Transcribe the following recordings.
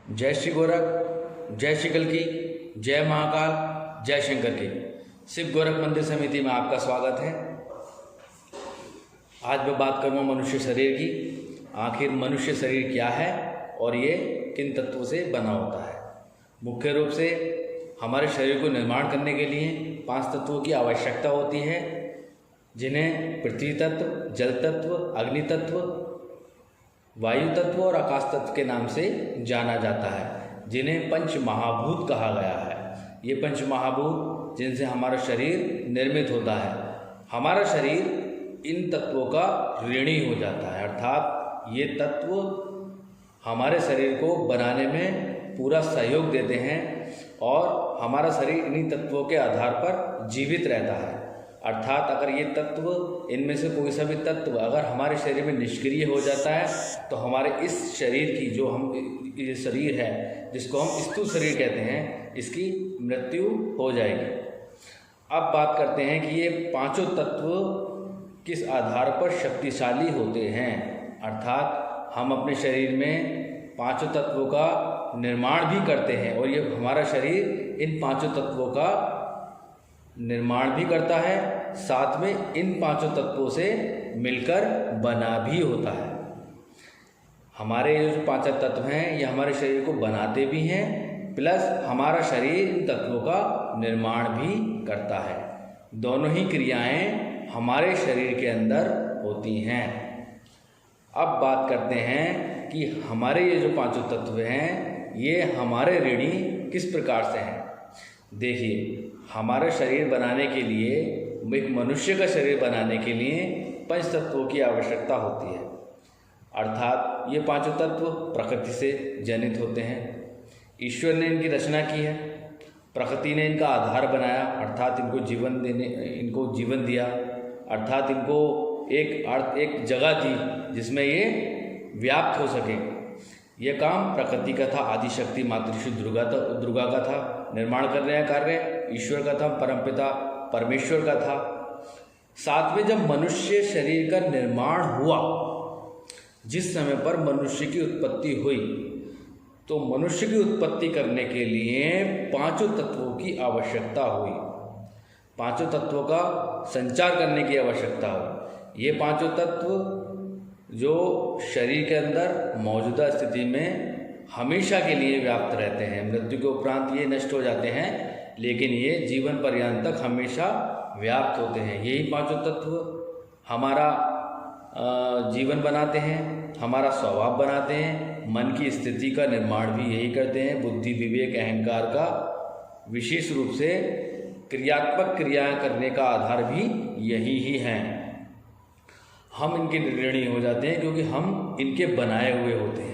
जय श्री गोरख, जय श्री कल्की, जय महाकाल, जय शंकर की। शिव गोरख मंदिर समिति में आपका स्वागत है। आज मैं बात करूँगा मनुष्य शरीर की। आखिर मनुष्य शरीर क्या है और ये किन तत्वों से बना होता है। मुख्य रूप से हमारे शरीर को निर्माण करने के लिए 5 तत्वों की आवश्यकता होती है, जिन्हें पृथ्वी तत्व, जल तत्व, अग्नि तत्व, वायु तत्व और आकाश तत्व के नाम से जाना जाता है, जिन्हें पंच महाभूत कहा गया है। ये पंच महाभूत जिनसे हमारा शरीर निर्मित होता है। हमारा शरीर इन तत्वों का ऋणी हो जाता है, अर्थात ये तत्व हमारे शरीर को बनाने में पूरा सहयोग देते हैं और हमारा शरीर इन्हीं तत्वों के आधार पर जीवित रहता है। अर्थात अगर ये तत्व, इनमें से कोई सा भी तत्व अगर हमारे शरीर में निष्क्रिय हो जाता है तो हमारे इस शरीर की, जो ये शरीर है जिसको हम स्थूल शरीर कहते हैं, इसकी मृत्यु हो जाएगी। अब बात करते हैं कि ये पांचों तत्व किस आधार पर शक्तिशाली होते हैं। अर्थात हम अपने शरीर में पांचों तत्वों का निर्माण भी करते हैं और ये हमारा शरीर इन पांचों तत्वों का निर्माण भी करता है, साथ में इन पांचों तत्वों से मिलकर बना भी होता है। हमारे जो 5 तत्व हैं ये हमारे शरीर को बनाते भी हैं, प्लस हमारा शरीर इन तत्वों का निर्माण भी करता है। दोनों ही क्रियाएं हमारे शरीर के अंदर होती हैं। अब बात करते हैं कि हमारे ये जो 5 तत्व हैं ये हमारे ऋणी किस प्रकार से हैं। देखिए, हमारा शरीर बनाने के लिए, एक मनुष्य का शरीर बनाने के लिए 5 तत्वों की आवश्यकता होती है। अर्थात ये 5 तत्व प्रकृति से जनित होते हैं। ईश्वर ने इनकी रचना की है, प्रकृति ने इनका आधार बनाया, अर्थात इनको जीवन दिया, अर्थात इनको एक जगह दी जिसमें ये व्याप्त हो सके। ये काम प्रकृति का था, आदिशक्ति मातृश्री दुर्गा का था। निर्माण करने का कार्य ईश्वर का था, परमपिता परमेश्वर का था। साथ में जब मनुष्य शरीर का निर्माण हुआ, जिस समय पर मनुष्य की उत्पत्ति हुई, तो मनुष्य की उत्पत्ति करने के लिए 5 तत्वों की आवश्यकता हुई। 5 तत्वों का संचार करने की आवश्यकता हुई। ये 5 तत्व जो शरीर के अंदर मौजूदा स्थिति में हमेशा के लिए व्याप्त रहते हैं। मृत्यु के उपरांत ये नष्ट हो जाते हैं, लेकिन ये जीवन पर्यंत तक हमेशा व्याप्त होते हैं। यही 5 तत्व हमारा जीवन बनाते हैं, हमारा स्वभाव बनाते हैं, मन की स्थिति का निर्माण भी यही करते हैं। बुद्धि, विवेक, अहंकार का विशेष रूप से क्रियात्मक क्रियाएं करने का आधार भी यही ही हैं। हम इनके ऋणी हो जाते हैं क्योंकि हम इनके बनाए हुए होते हैं।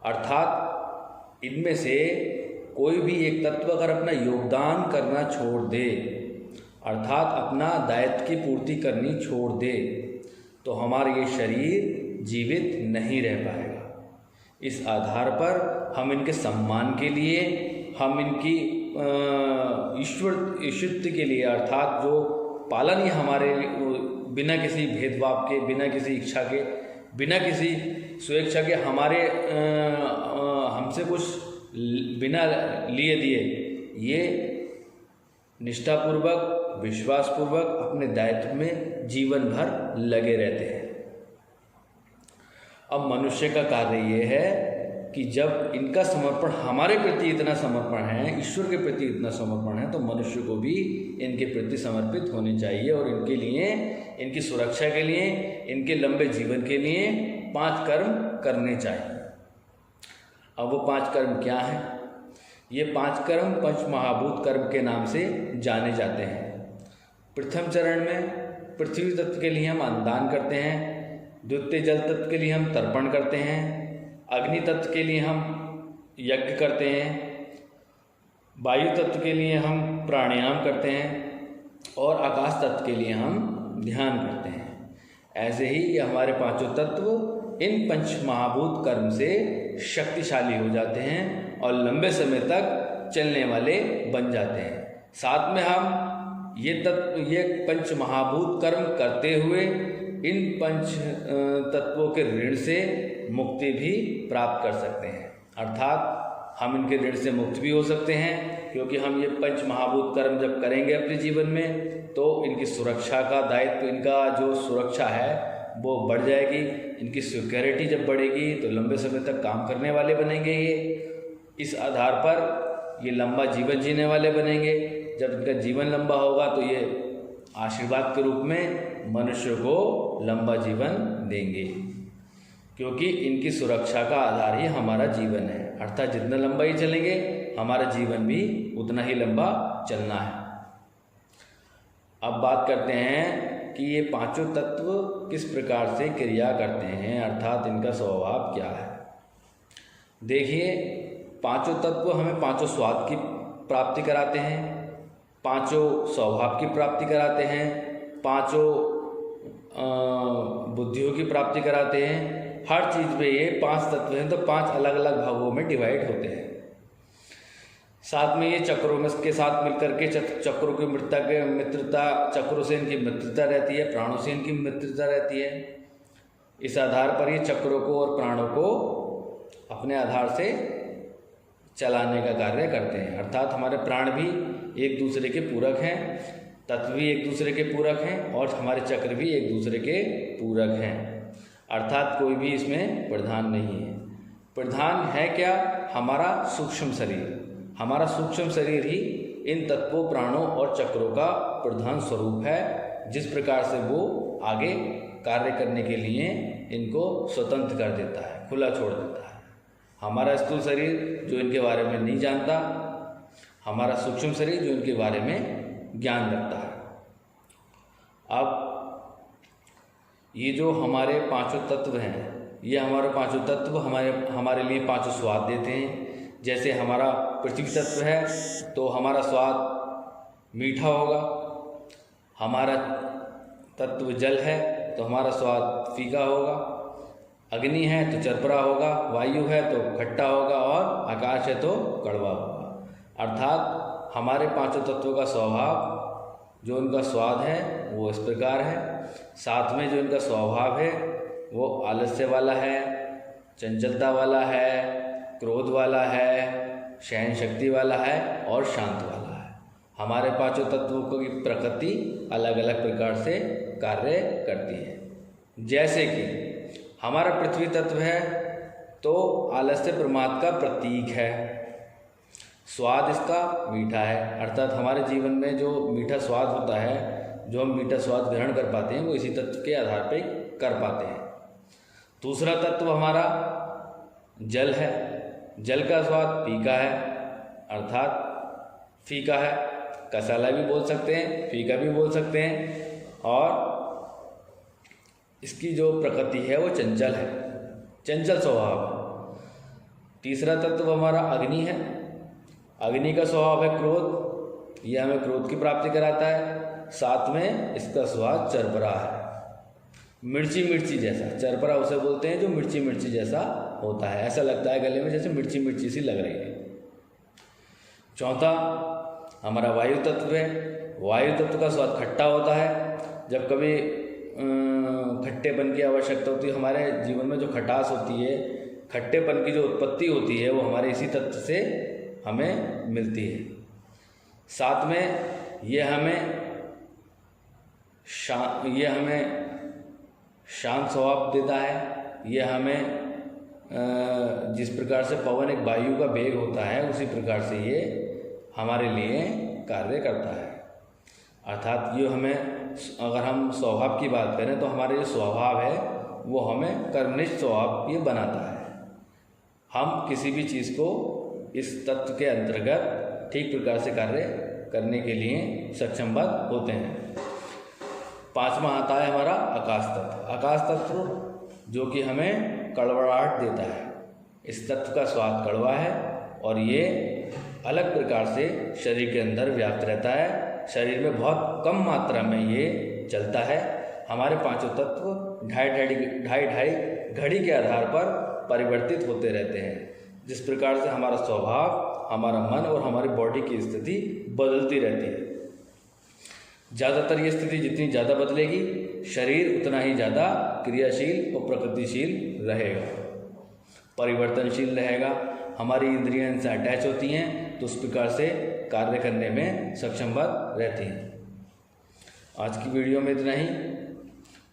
अर्थात इनमें से कोई भी एक तत्व अगर अपना योगदान करना छोड़ दे, अर्थात अपना दायित्व की पूर्ति करनी छोड़ दे, तो हमारा ये शरीर जीवित नहीं रह पाएगा। इस आधार पर हम इनके सम्मान के लिए, हम इनकी ईश्वरत्व के लिए, अर्थात जो पालन ही हमारे बिना किसी भेदभाव के, बिना किसी इच्छा के, बिना किसी स्वेच्छा के हमारे हमसे कुछ बिना लिए दिए, ये निष्ठापूर्वक, विश्वासपूर्वक अपने दायित्व में जीवन भर लगे रहते हैं। अब मनुष्य का कार्य ये है कि जब इनका समर्पण, हमारे प्रति इतना समर्पण है, ईश्वर के प्रति इतना समर्पण है, तो मनुष्य को भी इनके प्रति समर्पित होने चाहिए और इनके लिए, इनकी सुरक्षा के लिए, इनके लंबे जीवन के लिए 5 कर्म करने चाहिए। अब वो 5 कर्म क्या हैं? ये 5 कर्म पंच महाभूत कर्म के नाम से जाने जाते हैं। प्रथम चरण में पृथ्वी तत्व के लिए हम अन्नदान करते हैं, द्वितीय जल तत्व के लिए हम तर्पण करते हैं, अग्नि तत्व के लिए हम यज्ञ करते हैं, वायु तत्व के लिए हम प्राणायाम करते हैं और आकाश तत्व के लिए हम ध्यान करते हैं। ऐसे ही ये हमारे 5 तत्व इन पंच महाभूत कर्म से शक्तिशाली हो जाते हैं और लंबे समय तक चलने वाले बन जाते हैं। साथ में हम ये पंच महाभूत कर्म करते हुए इन पंच तत्वों के ऋण से मुक्ति भी प्राप्त कर सकते हैं। अर्थात हम इनके ऋण से मुक्त भी हो सकते हैं, क्योंकि हम ये पंच महाभूत कर्म जब करेंगे अपने जीवन में तो इनकी सुरक्षा का दायित्व, इनका जो सुरक्षा है वो बढ़ जाएगी। इनकी सिक्योरिटी जब बढ़ेगी तो लंबे समय तक काम करने वाले बनेंगे ये। इस आधार पर ये लंबा जीवन जीने वाले बनेंगे। जब इनका जीवन लंबा होगा तो ये आशीर्वाद के रूप में मनुष्य को लंबा जीवन देंगे, क्योंकि इनकी सुरक्षा का आधार ही हमारा जीवन है। अर्थात जितना लंबा ही चलेंगे हमारा जीवन भी उतना ही लंबा चलना है। अब बात करते हैं कि ये पांचों तत्व किस प्रकार से क्रिया करते हैं, अर्थात इनका स्वभाव क्या है। देखिए, पांचों तत्व हमें पांचों स्वाद की प्राप्ति कराते हैं, पांचों स्वभाव की प्राप्ति कराते हैं, पांचों बुद्धियों की प्राप्ति कराते हैं। हर चीज़ में ये पांच तत्व हैं तो पांच अलग अलग भागों में डिवाइड होते हैं। साथ में ये चक्रों में के साथ मिलकर के चक्रों की मित्रता, चक्रों से इनकी मित्रता रहती है, प्राणों से इनकी मित्रता रहती है। इस आधार पर ये चक्रों को और प्राणों को अपने आधार से चलाने का कार्य करते हैं। अर्थात हमारे प्राण भी एक दूसरे के पूरक हैं, तत्व भी एक दूसरे के पूरक हैं और हमारे चक्र भी एक दूसरे के पूरक हैं। अर्थात कोई भी इसमें प्रधान नहीं है। प्रधान है क्या? हमारा सूक्ष्म शरीर। हमारा सूक्ष्म शरीर ही इन तत्वों, प्राणों और चक्रों का प्रधान स्वरूप है, जिस प्रकार से वो आगे कार्य करने के लिए इनको स्वतंत्र कर देता है, खुला छोड़ देता है। हमारा स्थूल शरीर जो इनके बारे में नहीं जानता, हमारा सूक्ष्म शरीर जो इनके बारे में ज्ञान रखता है। अब ये जो हमारे पांचों तत्व हैं, ये हमारे पांचों तत्व हमारे लिए पांचों स्वाद देते हैं। जैसे हमारा पृथ्वी तत्व है तो हमारा स्वाद मीठा होगा, हमारा तत्व जल है तो हमारा स्वाद फीका होगा, अग्नि है तो चरपरा होगा, वायु है तो खट्टा होगा और आकाश है तो कड़वा होगा। अर्थात हमारे पांचों तत्वों का स्वभाव, जो उनका स्वाद है वो इस प्रकार है। साथ में जो इनका स्वभाव है वो आलस्य वाला है, चंचलता वाला है, क्रोध वाला है, सहन शक्ति वाला है और शांत वाला है। हमारे पांचों तत्वों की प्रकृति अलग अलग प्रकार से कार्य करती है। जैसे कि हमारा पृथ्वी तत्व है तो आलस्य प्रमाद का प्रतीक है, स्वाद इसका मीठा है। अर्थात हमारे जीवन में जो मीठा स्वाद होता है, जो हम मीठा स्वाद ग्रहण कर पाते हैं, वो इसी तत्व के आधार पर कर पाते हैं। दूसरा तत्व हमारा जल है। जल का स्वाद फीका है, अर्थात फीका है, कसाला भी बोल सकते हैं, फीका भी बोल सकते हैं। और इसकी जो प्रकृति है वो चंचल है, चंचल स्वभाव है। तीसरा तत्व हमारा अग्नि है। अग्नि का स्वभाव है क्रोध, यह हमें क्रोध की प्राप्ति कराता है। साथ में इसका स्वाद चरपरा है, मिर्ची मिर्ची जैसा। चरपरा उसे बोलते हैं जो मिर्ची मिर्ची जैसा होता है, ऐसा लगता है गले में जैसे मिर्ची मिर्ची सी लग रही है। चौथा हमारा वायु तत्व है। वायु तत्व का स्वाद खट्टा होता है। जब कभी खट्टेपन की आवश्यकता होती है, हमारे जीवन में जो खटास होती है, खट्टेपन की जो उत्पत्ति होती है वो हमारे इसी तत्व से हमें मिलती है। साथ में ये हमें शांत स्वभाव देता है। ये हमें जिस प्रकार से पवन एक वायु का वेग होता है, उसी प्रकार से ये हमारे लिए कार्य करता है। अर्थात ये हमें, अगर हम स्वभाव की बात करें तो हमारे जो स्वभाव है वो हमें कर्मनिष्ठ स्वभाव ये बनाता है। हम किसी भी चीज़ को इस तत्व के अंतर्गत ठीक प्रकार से कार्य करने के लिए सक्षमबद्ध होते हैं। पांचवा आता है हमारा आकाश तत्व। आकाश तत्व जो कि हमें कड़वाहट देता है। इस तत्व का स्वाद कड़वा है और ये अलग प्रकार से शरीर के अंदर व्याप्त रहता है। शरीर में बहुत कम मात्रा में ये चलता है। हमारे पांचों तत्व ढाई घड़ी के आधार पर परिवर्तित होते रहते हैं। जिस प्रकार से हमारा स्वभाव, हमारा मन और हमारी बॉडी की स्थिति बदलती रहती है। ज़्यादातर ये स्थिति जितनी ज़्यादा बदलेगी, शरीर उतना ही ज़्यादा क्रियाशील और प्रगतिशील रहेगा। परिवर्तनशील रहेगा, हमारी इंद्रियां इनसे अटैच होती हैं, तो उस प्रकार से कार्य करने में सक्षम रहती हैं। आज की वीडियो में इतना ही।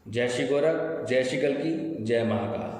जय श्री गोरख, जय श्री कल्की, जय महाकाल।